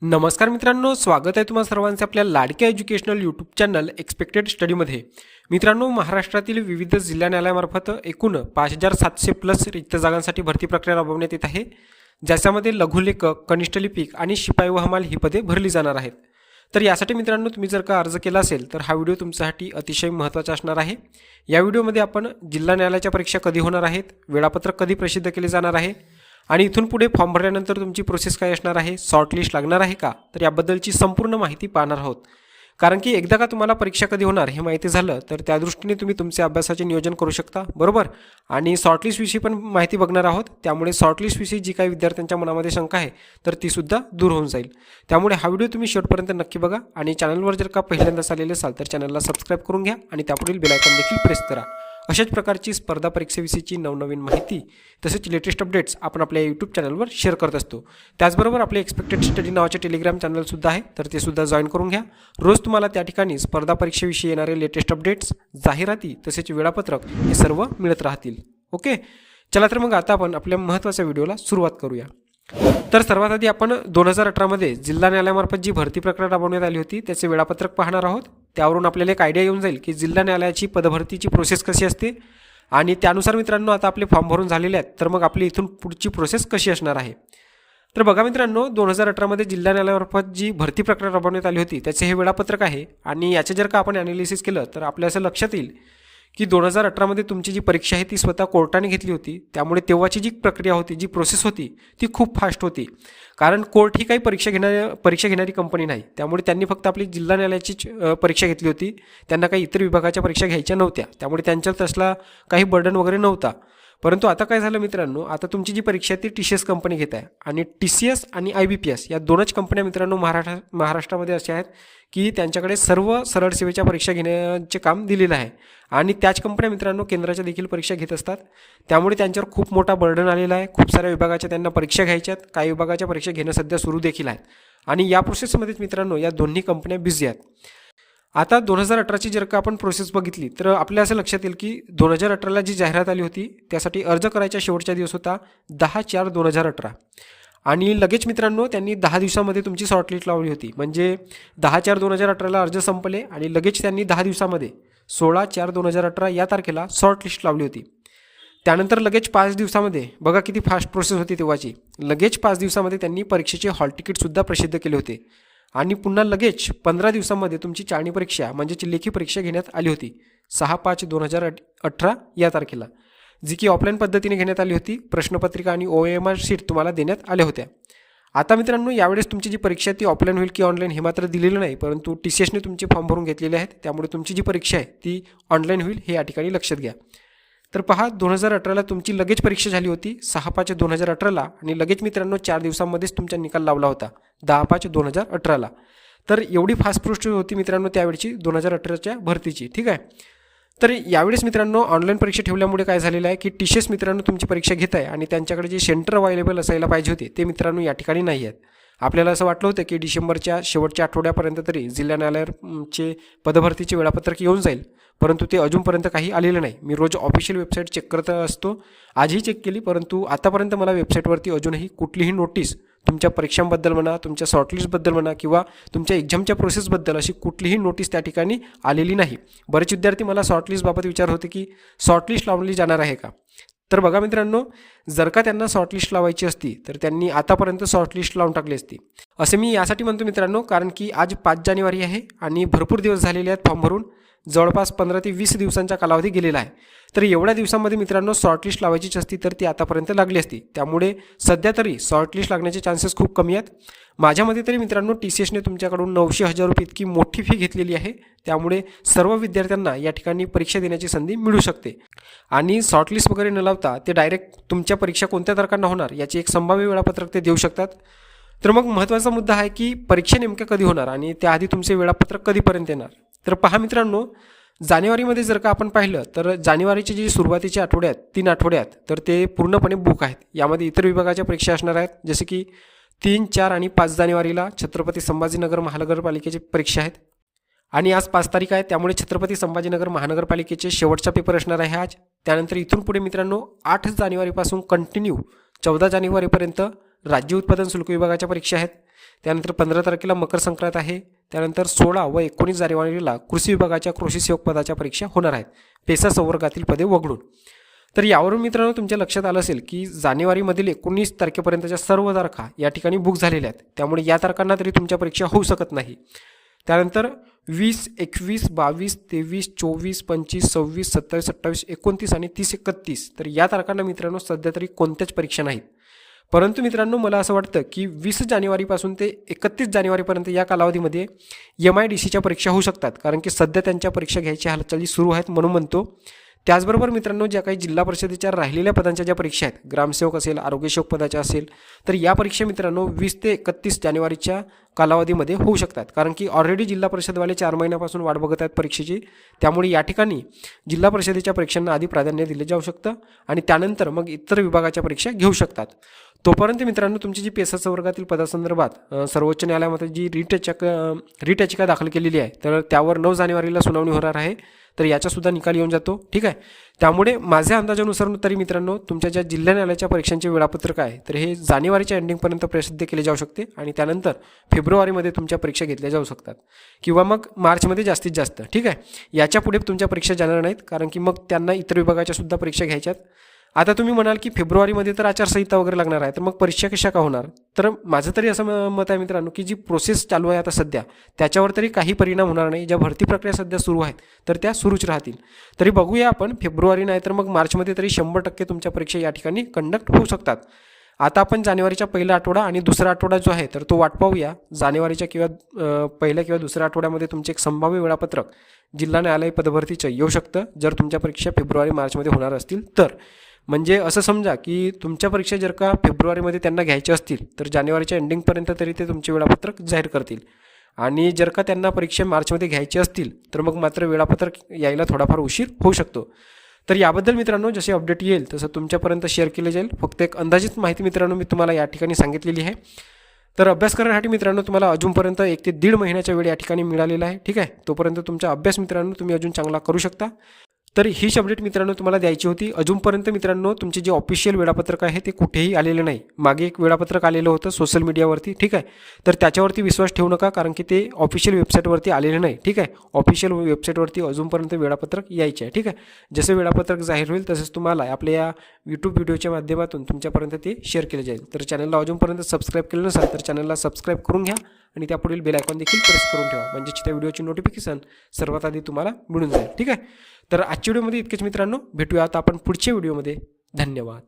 नमस्कार मित्रांनो, स्वागत आहे तुम्हा सर्वांचे आपल्या लाडक्या एज्युकेशनल यूट्यूब चॅनल एक्सपेक्टेड स्टडीमध्ये. मित्रांनो, महाराष्ट्रातील विविध जिल्हा न्यायालयामार्फत एकूण 5700+ रिक्त जागांसाठी भरती प्रक्रिया राबवण्यात येत आहे, ज्याच्यामध्ये लघुलेखक, कनिष्ठ लिपिक आणि शिपाई व हमाल ही पदे भरली जाणार आहेत. तर यासाठी मित्रांनो, तुम्ही जर का अर्ज केला असेल तर हा व्हिडिओ तुमच्यासाठी अतिशय महत्त्वाचा असणार आहे. या व्हिडिओमध्ये आपण जिल्हा न्यायालयाच्या परीक्षा कधी होणार आहेत, वेळापत्रक कधी प्रसिद्ध केले जाणार आहे आणि इथून पुढे फॉर्म भरल्यानंतर तुमची प्रोसेस काय असणार आहे, शॉर्टलिस्ट लागणार आहे का, तर याबद्दलची संपूर्ण माहिती पाहणार आहोत. कारण की एकदा का तुम्हाला परीक्षा कधी होणार हे माहिती झालं तर त्या दृष्टीने तुम्ही तुमचे अभ्यासाचे नियोजन करू शकता, बरोबर. आणि शॉर्टलिस्टविषयी पण माहिती बघणार आहोत. त्यामुळे शॉर्टलिस्टविषयी जी काही विद्यार्थ्यांच्या मनामध्ये शंका आहे तर ती सुद्धा दूर होऊन जाईल. त्यामुळे हा व्हिडिओ तुम्ही शेवटपर्यंत नक्की बघा आणि चॅनलवर जर का पहिल्यांदाच आलेले असाल तर चॅनलला सबस्क्राईब करून घ्या आणि त्यापुढील बेल आयकॉन देखील प्रेस करा. अशाच प्रकारची स्पर्धा परीक्षेविषयीची नवनवीन माहिती तसेच लेटेस्ट अपडेट्स आपण आपल्या यूट्यूब चॅनलवर शेअर करत असतो. त्याचबरोबर आपले एक्सपेक्टेड स्टडी नावाचे टेलिग्राम चॅनलसुद्धा आहे, तर ते सुद्धा जॉईन करून घ्या. रोज तुम्हाला त्या ठिकाणी स्पर्धा परीक्षेविषयी येणारे लेटेस्ट अपडेट्स, जाहिराती तसेच वेळापत्रक हे सर्व मिळत राहतील. ओके, चला तर मग आता आपण आपल्या महत्त्वाच्या व्हिडिओला सुरुवात करूया. तर सर्वात आधी आपण 2018मध्ये जिल्हा न्यायालयामार्फत जी भरती प्रक्रिया राबवण्यात आली होती त्याचे वेळापत्रक पाहणार आहोत. त्यावरून आपल्याला एक आयडिया येऊन जाईल की जिल्हा न्यायालयाची पदभरतीची प्रोसेस कशी असते आणि त्यानुसार मित्रांनो आता आपले फॉर्म भरून झालेले आहेत, तर मग आपली इथून पुढची प्रोसेस कशी असणार आहे. तर बघा मित्रांनो, 2018मध्ये जिल्हा न्यायालयामार्फत जी भरती प्रक्रिया राबवण्यात आली होती त्याचे हे वेळापत्रक आहे. आणि याचे जर का आपण ॲनालिसिस केलं तर आपल्या असं लक्षात येईल की 2018मध्ये तुमची जी परीक्षा आहे ती स्वतः कोर्टाने घेतली होती. त्यामुळे तेव्हाची जी प्रक्रिया होती, जी प्रोसेस होती ती खूप फास्ट होती. कारण कोर्ट ही काही परीक्षा घेणारी कंपनी नाही. त्यामुळे त्यांनी फक्त आपली जिल्हा न्यायालयाची परीक्षा घेतली होती. त्यांना काही इतर विभागाच्या परीक्षा घ्यायच्या नव्हत्या. त्यामुळे त्यांच्यात तसला काही बर्डन वगैरे नव्हता. परंतु आता काय झालं मित्रांनो, आता तुमची जी परीक्षा आहे ती TCS कंपनी घेत आहे. आणि TCS आणि IBPS या दोनच कंपन्या मित्रांनो महाराष्ट्रामध्ये अशा आहेत की त्यांच्याकडे सर्व सरळ सेवेच्या परीक्षा घेण्याचे काम दिलेलं आहे. आणि त्याच कंपन्या मित्रांनो केंद्राच्या देखील परीक्षा घेत असतात. त्यामुळे त्यांच्यावर खूप मोठा बर्डन आलेला आहे. खूप साऱ्या विभागाच्या त्यांना परीक्षा घ्यायच्यात. काही विभागाच्या परीक्षा घेणं सध्या सुरू देखील आहेत. आणि या प्रोसेसमध्येच मित्रांनो या दोन्ही कंपन्या बिझी आहेत. आता 2018ची जर का आपण प्रोसेस बघितली तर आपल्या असं लक्षात येईल की 2018ला जी जाहिरात आली होती त्यासाठी अर्ज करायचा शेवटचा दिवस होता 10/4/2018. आणि लगेच मित्रांनो त्यांनी 10 दिवसामध्ये तुमची शॉर्टलिस्ट लावली होती. म्हणजे 10/4/2018ला अर्ज संपले आणि लगेच त्यांनी 10 दिवसामध्ये 16/4/2018 या तारखेला शॉर्टलिस्ट लावली होती. त्यानंतर लगेच 5 दिवसामध्ये, बघा किती फास्ट प्रोसेस होती तेव्हाची, लगेच 5 दिवसामध्ये त्यांनी परीक्षेचे हॉल तिकीटसुद्धा प्रसिद्ध केले होते. आणि पुन्हा लगेच 15 दिवसामध्ये तुमची चाळणी परीक्षा म्हणजेच लेखी परीक्षा घेण्यात आली होती 6/5/2018 या तारखेला, जी की ऑफलाईन पद्धतीने घेण्यात आली होती. प्रश्नपत्रिका आणि OMR शीट तुम्हाला देण्यात आल्या होत्या. आता मित्रांनो यावेळेस तुमची जी परीक्षा ती ऑफलाईन होईल की ऑनलाईन हे मात्र दिलेलं नाही, परंतु TCSने तुमचे फॉर्म भरून घेतलेले आहेत. त्यामुळे तुमची जी परीक्षा आहे ती ऑनलाईन होईल हे या ठिकाणी लक्षात घ्या. तर पहा, 2018ला तुमची लगेच परीक्षा झाली होती 6/5/2018ला आणि लगेच मित्रांनो 4 दिवसांमध्येच तुमचा निकाल लावला होता 10/5/2018ला. तर एवढी फास्ट प्रोसेस होती मित्रांनो त्यावेळची 2018च्या भरतीची. ठीक आहे. तर यावेळेस मित्रांनो ऑनलाईन परीक्षा ठेवल्यामुळे काय झालेलं आहे की TCS मित्रांनो तुमची परीक्षा घेत आहे आणि त्यांच्याकडे जे सेंटर अवेलेबल असायला पाहिजे होते ते मित्रांनो या ठिकाणी नाही आहेत. आपल्याला असं वाटलं होतं की डिसेंबरच्या शेवटच्या आठवड्यापर्यंत तरी जिल्हा न्यायालयाचे पदभरतीचे वेळापत्रक येऊन जाईल, परंतु ते अजूनपर्यंत काही आलेलं नाही. मी रोज ऑफिशियल वेबसाईट चेक करत असतो, आजही चेक केली, परंतु आतापर्यंत मला वेबसाईटवरती अजूनही कुठलीही नोटीस तुमच्या परीक्षांबद्दल म्हणा, तुमच्या शॉर्टलिस्टबद्दल म्हणा किंवा तुमच्या एक्झामच्या प्रोसेसबद्दल अशी कुठलीही नोटीस त्या ठिकाणी आलेली नाही. बरेच विद्यार्थी मला शॉर्टलिस्टबाबत विचारत होते की शॉर्टलिस्ट लावली जाणार आहे का. तर बघा मित्रांनो, जर का त्यांना शॉर्टलिस्ट लावायची असती तर त्यांनी आतापर्यंत शॉर्टलिस्ट लावून टाकली असती. असे मी यासाठी म्हणतो मित्रांनो, कारण की आज 5 जानेवारी आहे आणि भरपूर दिवस झालेले आहेत फॉर्म भरून. जवळपास 15 ते 20 दिवसांचा कालावधी गेलेला आहे. तर एवढ्या दिवसांमध्ये मित्रांनो शॉर्टलिस्ट लावायचीच असती तर ती आतापर्यंत लागली असती. त्यामुळे सध्या तरी शॉर्टलिस्ट लागण्याचे चान्सेस खूप कमी आहेत. माझ्यामध्ये तरी मित्रांनो TCSने तुमच्याकडून 900,000 रुपये इतकी मोठी फी घेतलेली आहे. त्यामुळे सर्व विद्यार्थ्यांना या ठिकाणी परीक्षा देण्याची संधी मिळू शकते. आणि शॉर्टलिस्ट वगैरे न लावता ते डायरेक्ट तुमच्या परीक्षा कोणत्या तारखांना होणार याची एक संभाव्य वेळापत्रक ते देऊ शकतात. तर मग महत्त्वाचा मुद्दा आहे की परीक्षा नेमक्या कधी होणार आणि त्याआधी तुमचे वेळापत्रक कधीपर्यंत येणार. तर पहा मित्रांनो, जानेवारीमध्ये जर का आपण पाहिलं तर जानेवारीचे जे सुरुवातीचे आठवडे आहेत 3 आठवडे आहेत तर ते पूर्णपणे बुक आहेत. यामध्ये इतर विभागाच्या परीक्षा असणार आहेत, जसे की 3, 4 आणि 5 जानेवारीला छत्रपती संभाजीनगर महानगरपालिकेची परीक्षा आहेत. आणि आज 5 तारीख आहे, त्यामुळे छत्रपती संभाजीनगर महानगरपालिकेचे शेवटचा पेपर असणार आहे आज. त्यानंतर इथून पुढे मित्रांनो 8 जानेवारीपासून कंटिन्यू 14 जानेवारीपर्यंत राज्य उत्पादन शुल्क विभागाच्या परीक्षा आहेत. त्यानंतर 15 तारखेला मकर संक्रांत आहे. त्यानंतर 16 व 19 जानेवारीला कृषी विभागाच्या कृषी सेवक पदाच्या परीक्षा होणार आहेत, पेसा संवर्गातील पदे वगळून. तर यावरून मित्रांनो तुमच्या लक्षात आलं असेल की जानेवारीमधील 19 तारखेपर्यंतच्या सर्व तारखा या ठिकाणी बुक झालेल्या आहेत, त्यामुळे या तारखांना तरी तुमच्या परीक्षा होऊ शकत नाही. त्यानंतर 20, 21, 22, 23, 24, 25, 26, 27, 28, 29 आणि 30, 31 तर या तारखांना मित्रांनो सध्या तरी कोणत्याच परीक्षा नाहीत. परंतु मित्रांनो मला असं वाटतं की 20 जानेवारीपासून ते 31 जानेवारीपर्यंत या कालावधीमध्ये MIDCच्या परीक्षा होऊ शकतात, कारण की सध्या त्यांच्या परीक्षा घ्यायच्या हालचाली सुरू आहेत म्हणून म्हणतो. त्याचबरोबर मित्रांनो ज्या काही जिल्हा परिषदेच्या राहिलेल्या पदांच्या ज्या परीक्षा आहेत, ग्रामसेवक असेल, आरोग्यसेवक पदाच्या असेल, तर या परीक्षा मित्रांनो 20 ते 31 जानेवारीच्या कालावधीमध्ये होऊ शकतात, कारण की ऑलरेडी जिल्हा परिषदवाले 4 महिन्यापासून वाट बघत आहेत परीक्षेची. त्यामुळे या ठिकाणी जिल्हा परिषदेच्या परीक्षांना आधी प्राधान्य दिले जाऊ शकतं आणि त्यानंतर मग इतर विभागाच्या परीक्षा घेऊ शकतात. तोपर्यंत मित्रांनो तुमची जी पेसा संवर्गातील पदासंदर्भात सर्वोच्च न्यायालयामध्ये जी रिट याचिका दाखल केलेली आहे, तर त्यावर 9 जानेवारीला सुनावणी होणार आहे. तर याचासुद्धा निकाल येऊन जातो. ठीक आहे. त्यामुळे माझ्या अंदाजानुसार तरी मित्रांनो तुमच्या ज्या जिल्हा न्यायालयाच्या परीक्षांचे वेळापत्रक आहे, तर हे जानेवारीच्या एंडिंगपर्यंत प्रसिद्ध केले जाऊ शकते आणि त्यानंतर फेब्रुवारीमध्ये तुमच्या परीक्षा घेतल्या जाऊ शकतात किंवा मग मार्चमध्ये जास्तीत जास्त. ठीक आहे. याच्या पुढे तुमच्या परीक्षा जाणार नाहीत, कारण की मग त्यांना इतर विभागाच्या सुद्धा परीक्षा घ्यायच्यात. आता तुम्ही म्हणाल की फेब्रुवारीमध्ये तर आचारसंहिता वगैरे लागणार आहे, तर मग परीक्षा कशा का होणार? तर माझं तरी असं मत आहे मित्रांनो की जी प्रोसेस चालू आहे आता सध्या त्याच्यावर तरी काही परिणाम होणार नाही. ज्या भरती प्रक्रिया सध्या सुरू आहेत तर त्या सुरूच राहतील. तरी बघूया आपण फेब्रुवारी नाही तर मग मार्चमध्ये तरी 100% तुमच्या परीक्षा या ठिकाणी कंडक्ट होऊ शकतात. आता आपण जानेवारीचा पहिला आठवडा आणि दुसरा आठवडा जो आहे तर तो वाट पाहूया. जानेवारीच्या किंवा पहिल्या किंवा दुसऱ्या आठवड्यामध्ये तुमचे एक संभाव्य वेळापत्रक जिल्हा न्यायालय पदभरतीचं येऊ शकतं, जर तुमच्या परीक्षा फेब्रुवारी मार्चमध्ये होणार असतील तर. म्हणजे असं समजा की तुमच्या परीक्षा जर का फेब्रुवारीमध्ये त्यांना घ्यायच्या असतील तर जानेवारीच्या एंडिंगपर्यंत तरी ते तुमचे वेळापत्रक जाहीर करतील, आणि जर का त्यांना परीक्षा मार्चमध्ये घ्यायची असतील तर मग मात्र वेळापत्रक यायला थोडाफार उशीर होऊ शकतो. तर याबद्दल मित्रांनो जसे अपडेट येईल तसं तुमच्यापर्यंत शेअर केले जाईल. फक्त एक अंदाजित माहिती मित्रांनो मी तुम्हाला या ठिकाणी सांगितलेली आहे. तर अभ्यास करण्यासाठी मित्रांनो तुम्हाला अजूनपर्यंत 1 ते 1.5 महिन्याच्या वेळ या ठिकाणी मिळालेला आहे. ठीक आहे. तोपर्यंत तुमचा अभ्यास मित्रांनो तुम्ही अजून चांगला करू शकता. तर हीच अपडेट मित्रांनो तुम्हाला द्यायची होती. अजूनपर्यंत मित्रांनो तुमचे जे ऑफिशियल वेळापत्रक आहे ते कुठेही आलेले नाही. मागे एक वेळापत्रक आलेलं होतं सोशल मीडियावरती. ठीक आहे. तर त्याच्यावरती विश्वास ठेवू नका, कारण की ते ऑफिशियल वेबसाईटवरती आलेले नाही. ठीक आहे. ऑफिशियल वेबसाईटवरती अजूनपर्यंत वेळापत्रक यायचे आहे. ठीक आहे. जसे वेळापत्रक जाहीर होईल तसेच तुम्हाला आपल्या या यूट्यूब व्हिडिओच्या माध्यमातून तुमच्यापर्यंत ते शेअर केले जाईल. तर चॅनलला अजूनपर्यंत सबस्क्राईब केलं नसाल तर चॅनलला सबस्क्राईब करून घ्या आणि त्यापुढील बेल आयकॉन देखील प्रेस करून ठेवा, म्हणजे त्या व्हिडिओची नोटिफिकेशन सर्वात आधी तुम्हाला मिळून जाईल. ठीक आहे. तर आजच्या व्हिडिओमध्ये इतकेच मित्रांनो. भेटूया आता आपण पुढच्या व्हिडिओमध्ये. धन्यवाद.